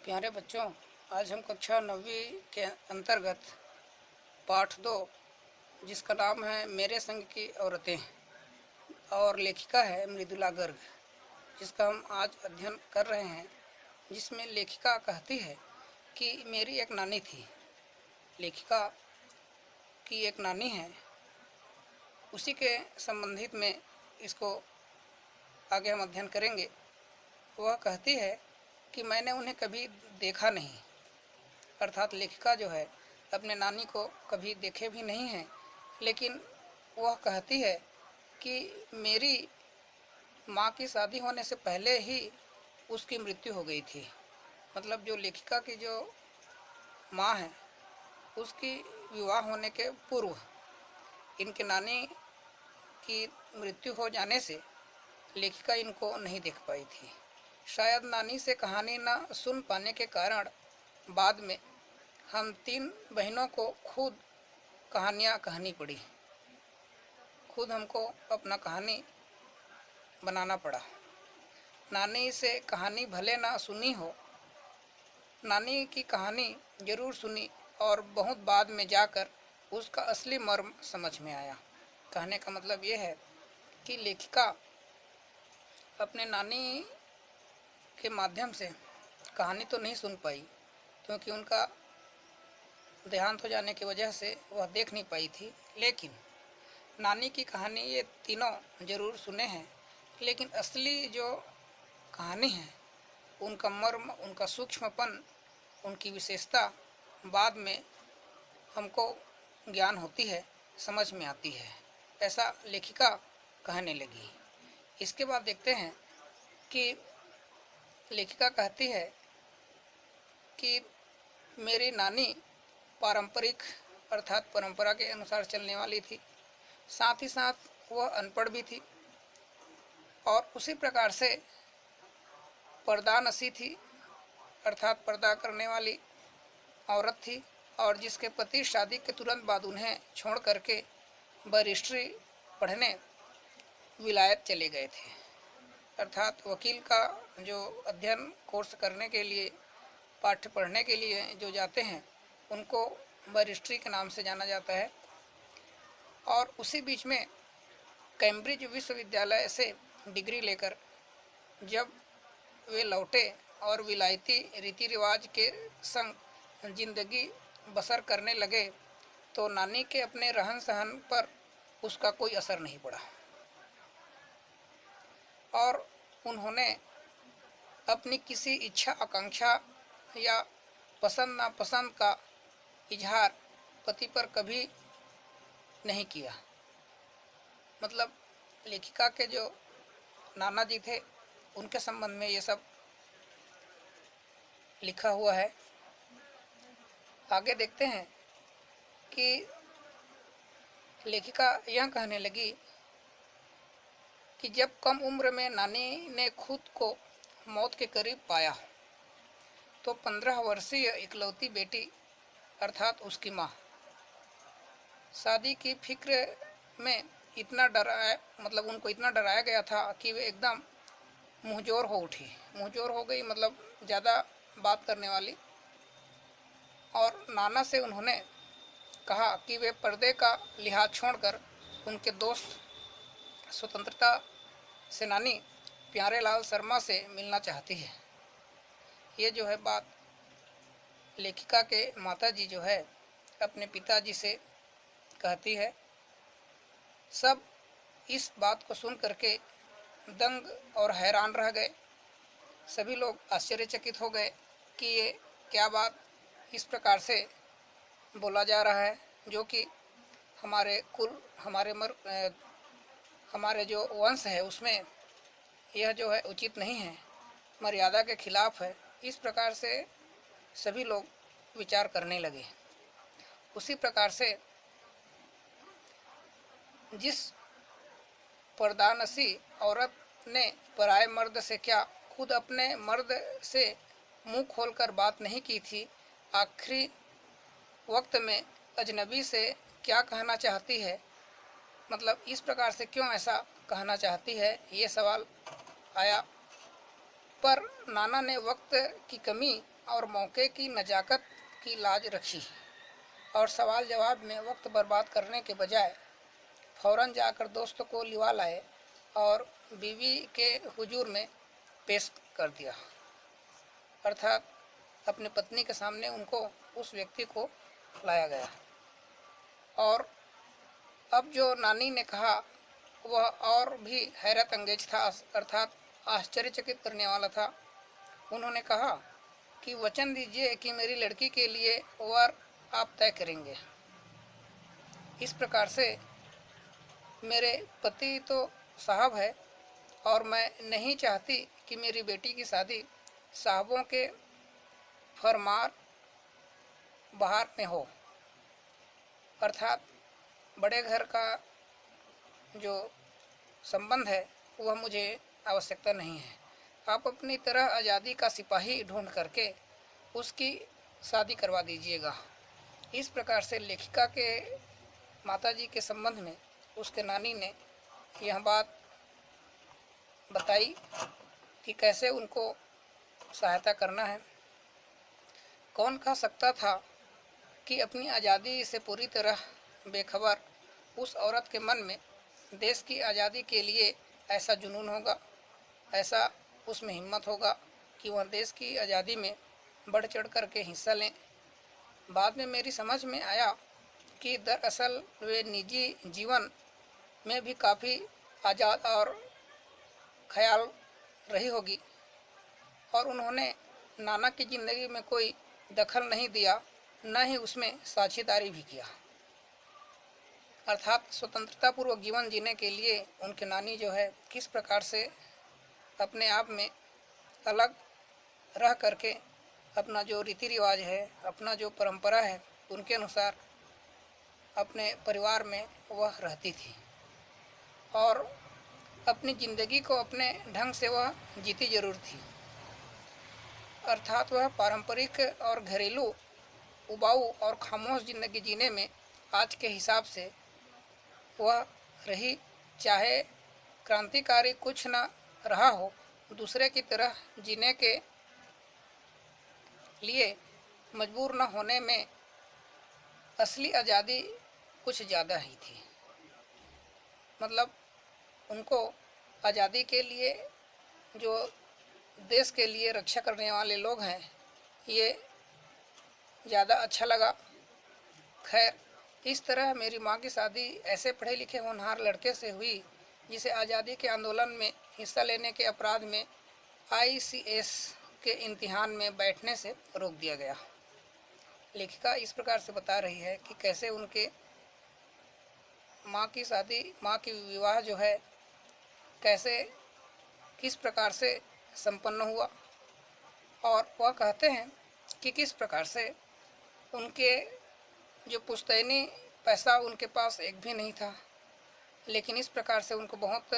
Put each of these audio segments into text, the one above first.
प्यारे बच्चों, आज हम कक्षा 9वीं के अंतर्गत पाठ 2, जिसका नाम है मेरे संग की औरतें, और लेखिका है मृदुला गर्ग, जिसका हम आज अध्ययन कर रहे हैं। जिसमें लेखिका कहती है कि मेरी एक नानी थी। लेखिका की एक नानी है, उसी के संबंधित में इसको आगे हम अध्ययन करेंगे। वह कहती है कि मैंने उन्हें कभी देखा नहीं, अर्थात लेखिका जो है अपने नानी को कभी देखे भी नहीं है, लेकिन वह कहती है कि मेरी माँ की शादी होने से पहले ही उसकी मृत्यु हो गई थी। मतलब जो लेखिका की जो माँ है, उसकी विवाह होने के पूर्व इनके नानी की मृत्यु हो जाने से लेखिका इनको नहीं देख पाई थी। शायद नानी से कहानी न सुन पाने के कारण बाद में हम 3 बहनों को खुद कहानियाँ कहनी पड़ी। खुद हमको अपना कहानी बनाना पड़ा। नानी से कहानी भले ना सुनी हो, नानी की कहानी जरूर सुनी और बहुत बाद में जाकर उसका असली मर्म समझ में आया। कहने का मतलब ये है कि लेखिका अपने नानी के माध्यम से कहानी तो नहीं सुन पाई, क्योंकि उनका देहांत हो जाने की वजह से वह देख नहीं पाई थी, लेकिन नानी की कहानी ये तीनों जरूर सुने हैं। लेकिन असली जो कहानी है, उनका मर्म, उनका सूक्ष्मपन, उनकी विशेषता बाद में हमको ज्ञान होती है, समझ में आती है। ऐसा लेखिका कहने लगी। इसके बाद देखते हैं कि लेखिका कहती है कि मेरी नानी पारंपरिक अर्थात परंपरा के अनुसार चलने वाली थी, साथ ही साथ वह अनपढ़ भी थी और उसी प्रकार से पर्दानसी थी, अर्थात पर्दा करने वाली औरत थी, और जिसके पति शादी के तुरंत बाद उन्हें छोड़ करके बैरिस्ट्री पढ़ने विलायत चले गए थे। अर्थात वकील का जो अध्ययन कोर्स करने के लिए, पाठ्य पढ़ने के लिए जो जाते हैं, उनको बैरिस्ट्री के नाम से जाना जाता है। और उसी बीच में कैम्ब्रिज विश्वविद्यालय से डिग्री लेकर जब वे लौटे और विलायती रीति रिवाज के संग जिंदगी बसर करने लगे, तो नानी के अपने रहन सहन पर उसका कोई असर नहीं पड़ा और उन्होंने अपनी किसी इच्छा आकांक्षा या पसंद नापसंद का इजहार पति पर कभी नहीं किया। मतलब लेखिका के जो नाना जी थे, उनके संबंध में ये सब लिखा हुआ है। आगे देखते हैं कि लेखिका यह कहने लगी कि जब कम उम्र में नानी ने खुद को मौत के करीब पाया, तो 15 वर्षीय इकलौती बेटी अर्थात उसकी माँ शादी की फिक्र में इतना डराया, मतलब उनको इतना डराया गया था कि वे एकदम मुंहजोर हो उठी। मुंहजोर हो गई मतलब ज़्यादा बात करने वाली। और नाना से उन्होंने कहा कि वे पर्दे का लिहाज छोड़कर उनके दोस्त स्वतंत्रता सेनानी प्यारेलाल शर्मा से मिलना चाहती है। ये जो है बात लेखिका के माताजी जो है अपने पिताजी से कहती है। सब इस बात को सुन करके दंग और हैरान रह गए। सभी लोग आश्चर्यचकित हो गए कि ये क्या बात इस प्रकार से बोला जा रहा है, जो कि हमारे कुल, हमारे जो वंश है उसमें यह जो है उचित नहीं है, मर्यादा के खिलाफ है। इस प्रकार से सभी लोग विचार करने लगे। उसी प्रकार से जिस पर्दानसी औरत ने पराये मर्द से क्या, खुद अपने मर्द से मुंह खोलकर बात नहीं की थी, आखिरी वक्त में अजनबी से क्या कहना चाहती है। मतलब इस प्रकार से क्यों ऐसा कहना चाहती है, ये सवाल आया। पर नाना ने वक्त की कमी और मौके की नज़ाकत की लाज रखी और सवाल जवाब में वक्त बर्बाद करने के बजाय फौरन जाकर दोस्त को लिवा लाए और बीवी के हुजूर में पेश कर दिया, अर्थात अपनी पत्नी के सामने उनको उस व्यक्ति को लाया गया। और अब जो नानी ने कहा वह और भी हैरत अंगेज था, अर्थात आश्चर्यचकित करने वाला था। उन्होंने कहा कि वचन दीजिए कि मेरी लड़की के लिए वर आप तय करेंगे। इस प्रकार से मेरे पति तो साहब है और मैं नहीं चाहती कि मेरी बेटी की शादी साहबों के फरमार बहार में हो, अर्थात बड़े घर का जो संबंध है वह मुझे आवश्यकता नहीं है। आप अपनी तरह आज़ादी का सिपाही ढूंढ करके उसकी शादी करवा दीजिएगा। इस प्रकार से लेखिका के माताजी के संबंध में उसके नानी ने यह बात बताई कि कैसे उनको सहायता करना है। कौन कह सकता था कि अपनी आज़ादी से पूरी तरह बेखबर उस औरत के मन में देश की आज़ादी के लिए ऐसा जुनून होगा, ऐसा उसमें हिम्मत होगा कि वह देश की आज़ादी में बढ़ चढ़ कर के हिस्सा लें। बाद में मेरी समझ में आया कि दरअसल वे निजी जीवन में भी काफ़ी आज़ाद और ख्याल रही होगी और उन्होंने नाना की ज़िंदगी में कोई दखल नहीं दिया, न ही उसमें साझेदारी भी किया। अर्थात स्वतंत्रता पूर्वक जीवन जीने के लिए उनके नानी जो है किस प्रकार से अपने आप में अलग रह करके अपना जो रीति रिवाज है, अपना जो परंपरा है, उनके अनुसार अपने परिवार में वह रहती थी और अपनी ज़िंदगी को अपने ढंग से वह जीती जरूर थी। अर्थात वह पारंपरिक और घरेलू उबाऊ और खामोश ज़िंदगी जीने में आज के हिसाब से वह रही, चाहे क्रांतिकारी कुछ न रहा हो, दूसरे की तरह जीने के लिए मजबूर न होने में असली आज़ादी कुछ ज़्यादा ही थी। मतलब उनको आज़ादी के लिए जो देश के लिए रक्षा करने वाले लोग हैं ये ज़्यादा अच्छा लगा। खैर, इस तरह मेरी माँ की शादी ऐसे पढ़े लिखे होनहार लड़के से हुई जिसे आज़ादी के आंदोलन में हिस्सा लेने के अपराध में ICS के इम्तिहान में बैठने से रोक दिया गया। लेखिका इस प्रकार से बता रही है कि कैसे उनके माँ की शादी, माँ की विवाह जो है कैसे किस प्रकार से संपन्न हुआ। और वह कहते हैं कि किस प्रकार से उनके जो पुश्तैनी पैसा उनके पास एक भी नहीं था, लेकिन इस प्रकार से उनको बहुत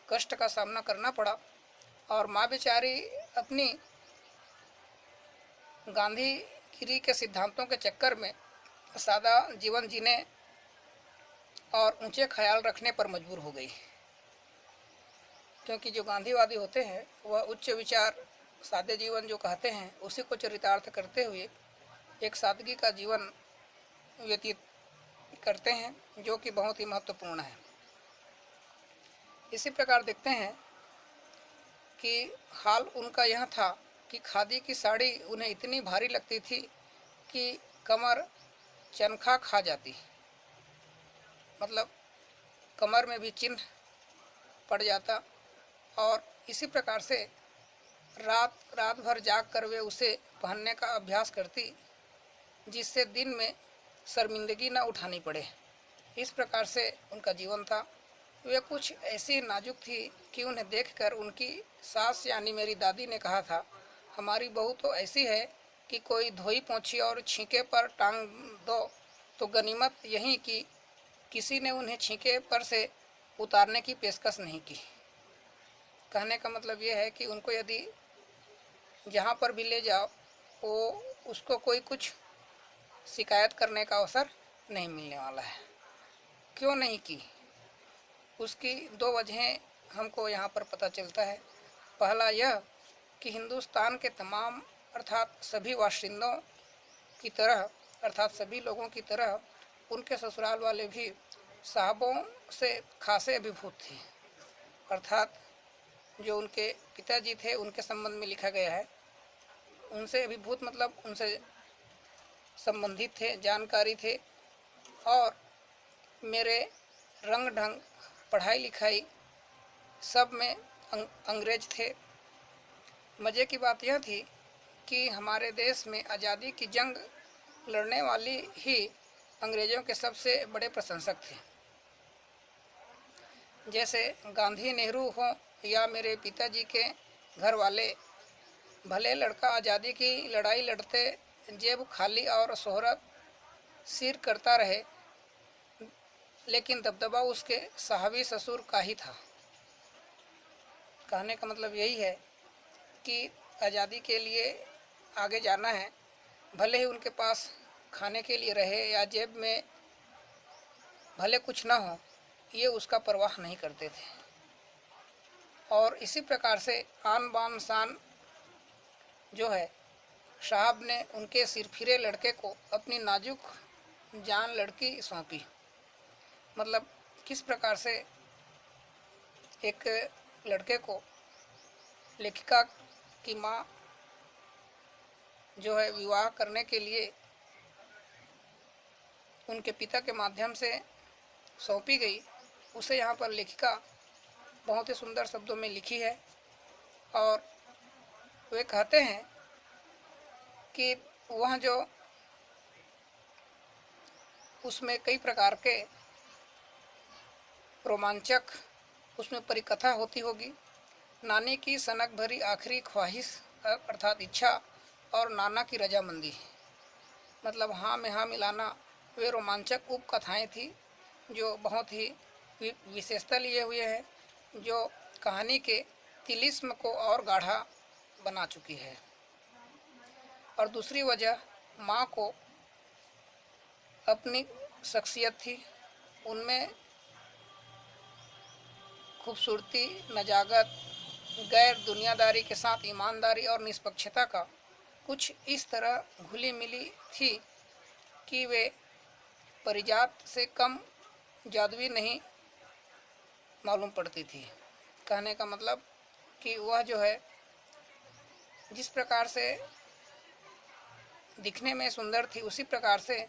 कष्ट का सामना करना पड़ा और माँ बेचारी अपनी गांधीगिरी के सिद्धांतों के चक्कर में सादा जीवन जीने और ऊंचे ख्याल रखने पर मजबूर हो गई, क्योंकि जो गांधीवादी होते हैं वह उच्च विचार सादे जीवन जो कहते हैं उसी को चरितार्थ करते हुए एक सादगी का जीवन व्यतीत करते हैं, जो कि बहुत ही महत्वपूर्ण है। इसी प्रकार देखते हैं कि हाल उनका यह था कि खादी की साड़ी उन्हें इतनी भारी लगती थी कि कमर चनखा खा जाती, मतलब कमर में भी चिन्ह पड़ जाता। और इसी प्रकार से रात भर जाग कर वे उसे पहनने का अभ्यास करती, जिससे दिन में शर्मिंदगी न उठानी पड़े। इस प्रकार से उनका जीवन था। वे कुछ ऐसी नाजुक थी कि उन्हें देखकर उनकी सास यानी मेरी दादी ने कहा था, हमारी बहू तो ऐसी है कि कोई धोई पोंछी और छींके पर टांग दो तो गनीमत यही कि किसी ने उन्हें छींके पर से उतारने की पेशकश नहीं की। कहने का मतलब ये है कि उनको यदि जहाँ पर भी ले जाओ वो उसको कोई कुछ शिकायत करने का अवसर नहीं मिलने वाला है। क्यों नहीं की? उसकी दो वजहें हमको यहाँ पर पता चलता है। पहला यह कि हिंदुस्तान के तमाम अर्थात सभी वाशिंदों की तरह, अर्थात सभी लोगों की तरह उनके ससुराल वाले भी साहबों से खासे अभिभूत थे। अर्थात जो उनके पिताजी थे उनके संबंध में लिखा गया है, उनसे अभिभूत मतलब उनसे संबंधित थे, जानकारी थे, और मेरे रंग ढंग, पढ़ाई लिखाई सब में अंग्रेज थे। मज़े की बात यह थी कि हमारे देश में आज़ादी की जंग लड़ने वाली ही अंग्रेज़ों के सबसे बड़े प्रशंसक थे। जैसे गांधी, नेहरू हों या मेरे पिताजी के घर वाले, भले लड़का आज़ादी की लड़ाई लड़ते जेब खाली और शोहरत सिर करता रहे, लेकिन दबदबा उसके साहबी ससुर का ही था। कहने का मतलब यही है कि आज़ादी के लिए आगे जाना है, भले ही उनके पास खाने के लिए रहे या जेब में भले कुछ ना हो, ये उसका परवाह नहीं करते थे। और इसी प्रकार से आन बान शान जो है, साहब ने उनके सिरफिरे लड़के को अपनी नाजुक जान लड़की सौंपी। मतलब किस प्रकार से एक लड़के को लेखिका की माँ जो है विवाह करने के लिए उनके पिता के माध्यम से सौंपी गई, उसे यहाँ पर लेखिका बहुत ही सुंदर शब्दों में लिखी है। और वे कहते हैं कि वह जो उसमें कई प्रकार के रोमांचक उसमें परिकथा होती होगी। नानी की सनक भरी आखिरी ख्वाहिश अर्थात इच्छा और नाना की रजामंदी, मतलब हाँ में हाँ मिलाना, वे रोमांचक उपकथाएं थी जो बहुत ही विशेषता लिए हुए हैं, जो कहानी के तिलिस्म को और गाढ़ा बना चुकी है। और दूसरी वजह माँ को अपनी शख्सियत थी, उनमें खूबसूरती, नजाकत, गैर दुनियादारी के साथ ईमानदारी और निष्पक्षता का कुछ इस तरह घुली मिली थी कि वे परिजात से कम जादुई नहीं मालूम पड़ती थी। कहने का मतलब कि वह जो है जिस प्रकार से दिखने में सुंदर थी, उसी प्रकार से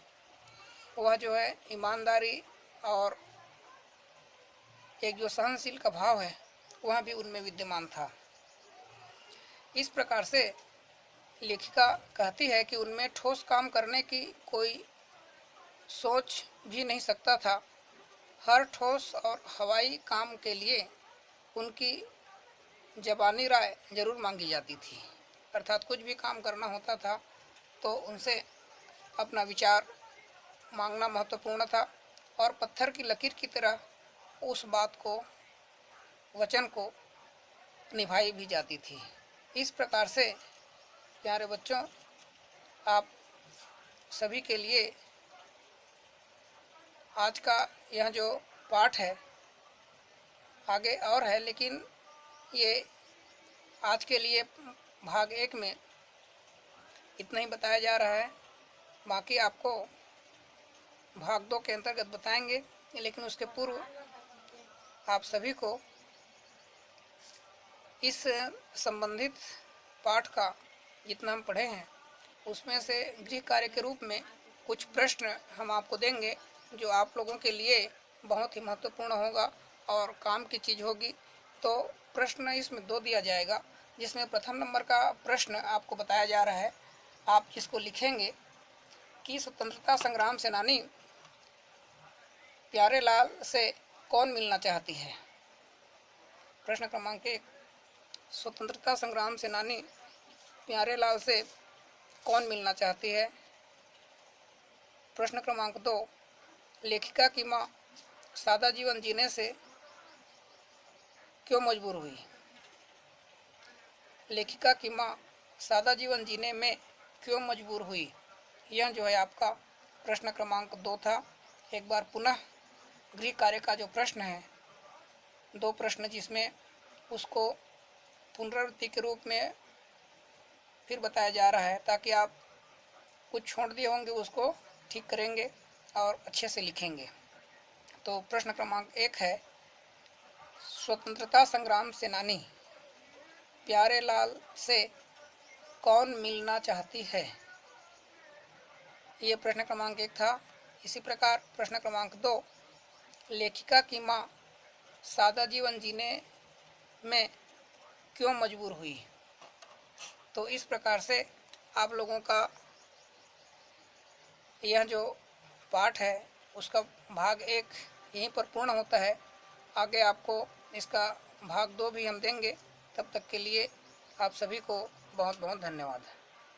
वह जो है ईमानदारी और एक जो सहनशील का भाव है वह भी उनमें विद्यमान था। इस प्रकार से लेखिका कहती है कि उनमें ठोस काम करने की कोई सोच भी नहीं सकता था। हर ठोस और हवाई काम के लिए उनकी जबानी राय जरूर मांगी जाती थी। अर्थात कुछ भी काम करना होता था तो उनसे अपना विचार मांगना महत्वपूर्ण था, और पत्थर की लकीर की तरह उस बात को, वचन को निभाई भी जाती थी। इस प्रकार से प्यारे बच्चों, आप सभी के लिए आज का यह जो पाठ है, आगे और है, लेकिन ये आज के लिए भाग 1 में इतना ही बताया जा रहा है। बाकी आपको भाग 2 के अंतर्गत बताएंगे, लेकिन उसके पूर्व आप सभी को इस संबंधित पाठ का जितना हम पढ़े हैं उसमें से गृह कार्य के रूप में कुछ प्रश्न हम आपको देंगे, जो आप लोगों के लिए बहुत ही महत्वपूर्ण होगा और काम की चीज़ होगी। तो प्रश्न इसमें 2 दिया जाएगा, जिसमें प्रथम नंबर का प्रश्न आपको बताया जा रहा है, आप जिसको लिखेंगे कि स्वतंत्रता संग्राम सेनानी प्यारेलाल से कौन मिलना चाहती है। प्रश्न क्रमांक 1, स्वतंत्रता संग्राम सेनानी प्यारेलाल से कौन मिलना चाहती है। प्रश्न क्रमांक 2, लेखिका की माँ सादा जीवन जीने से क्यों मजबूर हुई। लेखिका की माँ सादा जीवन जीने में क्यों मजबूर हुई, यह जो है आपका प्रश्न क्रमांक 2 था। एक बार पुनः गृह कार्य का जो प्रश्न है, 2 प्रश्न जिसमें उसको पुनरावृत्ति के रूप में फिर बताया जा रहा है, ताकि आप कुछ छोड़ दिए होंगे उसको ठीक करेंगे और अच्छे से लिखेंगे। तो प्रश्न क्रमांक 1 है, स्वतंत्रता संग्राम सेनानी प्यारेलाल से कौन मिलना चाहती है? ये प्रश्न क्रमांक 1 था। इसी प्रकार प्रश्न क्रमांक 2, लेखिका की माँ सादा जीवन जीने में क्यों मजबूर हुई? तो इस प्रकार से आप लोगों का यह जो पाठ है उसका भाग 1 यहीं पर पूर्ण होता है। आगे आपको इसका भाग 2 भी हम देंगे। तब तक के लिए आप सभी को बहुत बहुत धन्यवाद।